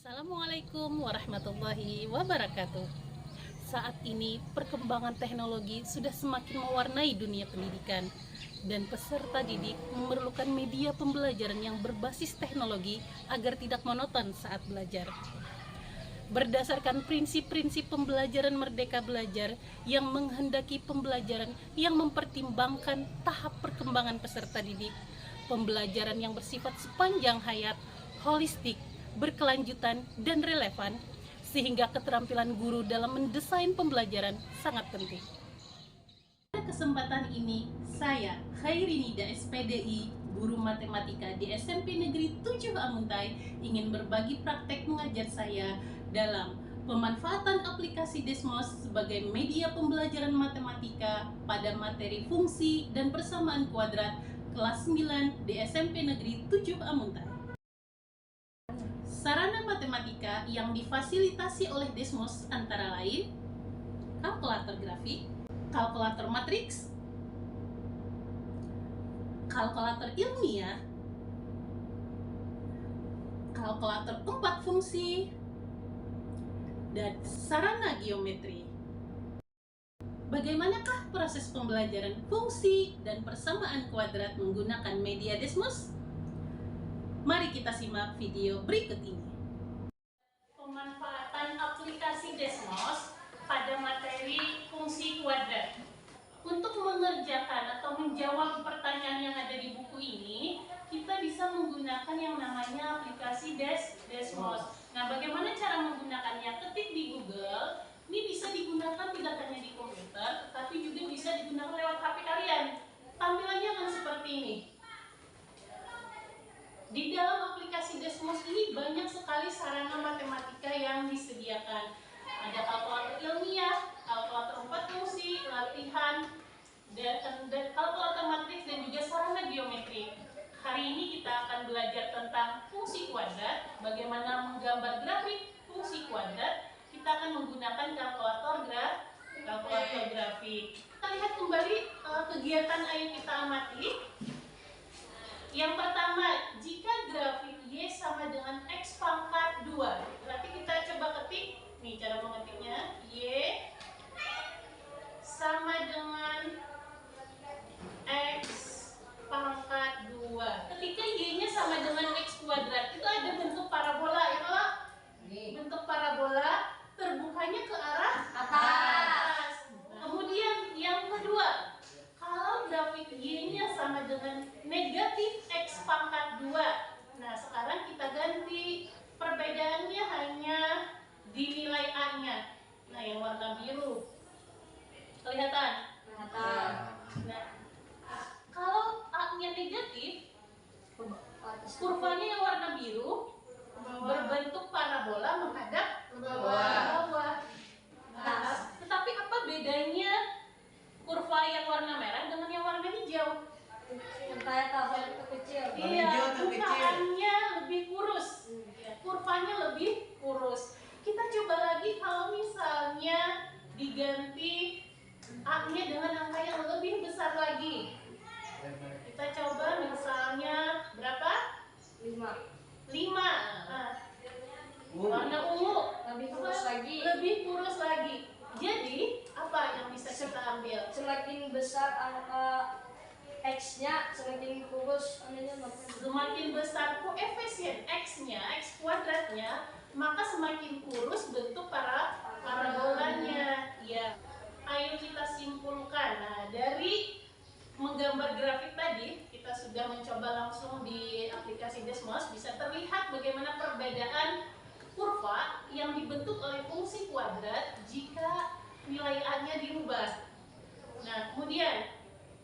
Assalamualaikum warahmatullahi wabarakatuh. Saat ini perkembangan teknologi sudah semakin mewarnai dunia pendidikan dan peserta didik memerlukan media pembelajaran yang berbasis teknologi agar tidak monoton saat belajar. Berdasarkan prinsip-prinsip pembelajaran Merdeka Belajar yang menghendaki pembelajaran yang mempertimbangkan tahap perkembangan peserta didik, pembelajaran yang bersifat sepanjang hayat, holistik, berkelanjutan, dan relevan, sehingga keterampilan guru dalam mendesain pembelajaran sangat penting. Pada kesempatan ini, saya Khairinida SPDI, guru matematika di SMP Negeri 7 Amuntai, ingin berbagi praktek mengajar saya dalam pemanfaatan aplikasi Desmos sebagai media pembelajaran matematika pada materi fungsi dan persamaan kuadrat kelas 9 di SMP Negeri 7 Amuntai. Sarana matematika yang difasilitasi oleh Desmos antara lain kalkulator grafik, kalkulator matriks, kalkulator ilmiah, kalkulator 4 fungsi, dan sarana geometri. Bagaimanakah proses pembelajaran fungsi dan persamaan kuadrat menggunakan media Desmos? Mari kita simak video berikut ini. Pemanfaatan aplikasi Desmos pada materi fungsi kuadrat. Untuk mengerjakan atau menjawab pertanyaan yang ada di buku ini, kita bisa menggunakan yang namanya aplikasi Desmos. Nah, bagaimana cara menggunakannya? Ketik di Google. Ini bisa digunakan tidak hanya di komputer, tetapi juga bisa digunakan lewat HP kalian. Tampilannya akan seperti ini. Di dalam aplikasi Desmos ini banyak sekali sarana matematika yang disediakan. Ada kalkulator ilmiah, kalkulator 4 fungsi, latihan, dan kalkulator matriks, dan juga sarana geometri. Hari ini kita akan belajar tentang fungsi kuadrat, bagaimana menggambar grafik fungsi kuadrat. Kita akan menggunakan kalkulator grafik. Kita lihat kembali kegiatan ayo kita amati. Yang pertama, jika grafik Y sama dengan X pangkat 2, berarti kita coba ketik, nih cara mengetiknya, Y sama dengan X pangkat 2. Ketika Y-nya sama dengan X kuadrat, itu ada bentuk parabola, ya kalau bentuk parabola terbukanya ke arah atas. Kemudian yang kedua, kalau grafik Y-nya sama dengan negatif X pangkat 2. Nah, sekarang kita ganti. Perbedaannya hanya di nilai A-nya. Nah, yang warna biru. Kelihatan? Kelihatan. Nah, kalau A-nya negatif, kurvanya yang warna biru berbentuk parabola menghadap ke bawah. Nah, tetapi apa bedanya kurva yang warna merah dengan yang warna hijau? Yang kayak tabel kecil. Iya, bukaannya lebih kurus, kurvanya lebih kurus. Kita coba lagi kalau misalnya diganti A-nya dengan angka yang lebih besar lagi. Kita coba misalnya berapa? 5. Nah, warna ungu Lebih kurus lagi. Lebih kurus lagi. Jadi apa yang bisa kita ambil? Semakin besar angka X-nya, semakin kurus anunya. Semakin besar koefisien X-nya, X kuadratnya, maka semakin kurus bentuk parabolanya. Ya. Ayo kita simpulkan. Nah, dari menggambar grafik tadi, kita sudah mencoba langsung di aplikasi Desmos, bisa terlihat bagaimana perbedaan kurva yang dibentuk oleh fungsi kuadrat jika nilai A-nya dirubah. Nah, kemudian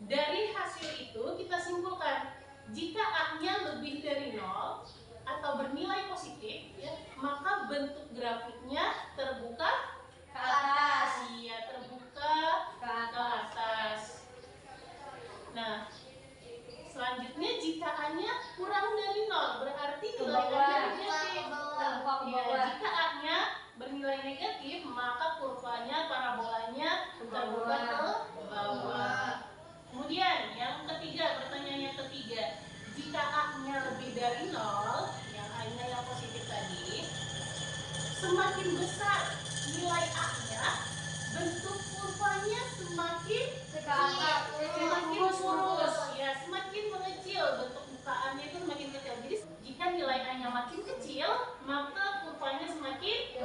dari hasil itu kita simpulkan, jika A-nya lebih dari 0 atau bernilai positif, ya, maka bentuk grafiknya terbuka ke atas. Iya, terbuka ke atas. Nah, selanjutnya jika A-nya kurang dari 0, berarti nilai A-nya negatif. Ya, jika A-nya bernilai negatif, maka kurvanya, parabolanya terbuka ke bawah. Kemudian yang ketiga, pertanyaan yang ketiga, jika A-nya lebih dari 0, yang A-nya yang positif tadi, semakin besar nilai A-nya, bentuk kurvanya semakin lurus, ya, semakin mengecil, bentuk bukaannya itu semakin kecil. Jadi jika nilai A-nya makin kecil, maka kurvanya semakin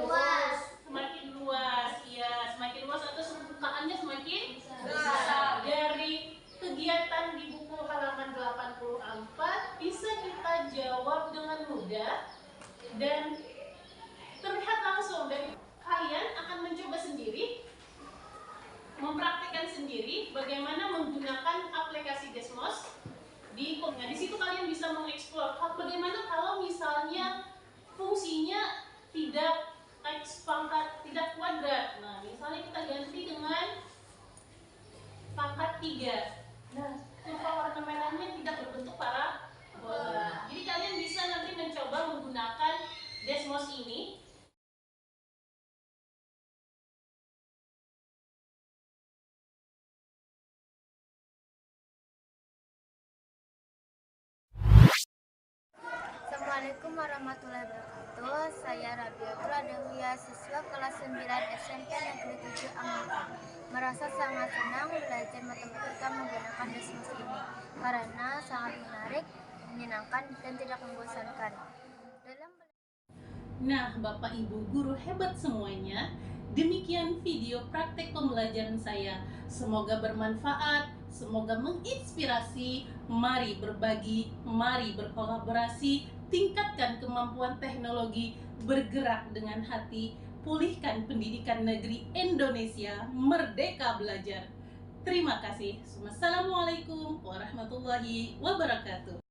luas, ya, semakin luas atau bukaannya semakin besar. Dari kegiatan di buku halaman 84 bisa kita jawab dengan mudah dan terlihat langsung, dan kalian akan mencoba sendiri, mempraktikkan sendiri bagaimana menggunakan aplikasi Desmos di Nah, di situ kalian bisa mengeksplor bagaimana kalau misalnya fungsinya tidak x pangkat tidak kuadrat. Nah, misalnya kita ganti dengan pangkat 3. Nah, kurva warna merahnya tidak berbentuk parabola. Jadi kalian bisa nanti mencoba menggunakan Desmos ini. Assalamualaikum warahmatullahi wabarakatuh. Saya Rabiatul Adawiyah, siswa kelas 9 SMP Negeri 7 Anggitan. Merasa sangat senang belajar matematika menggunakan Desmos ini karena sangat menarik, menyenangkan, dan tidak membosankan. Nah, Bapak Ibu guru hebat semuanya, demikian video praktek pembelajaran saya. Semoga bermanfaat, semoga menginspirasi. Mari berbagi, mari berkolaborasi, tingkatkan kemampuan teknologi, bergerak dengan hati, pulihkan pendidikan negeri Indonesia, merdeka belajar. Terima kasih. Wassalamualaikum warahmatullahi wabarakatuh.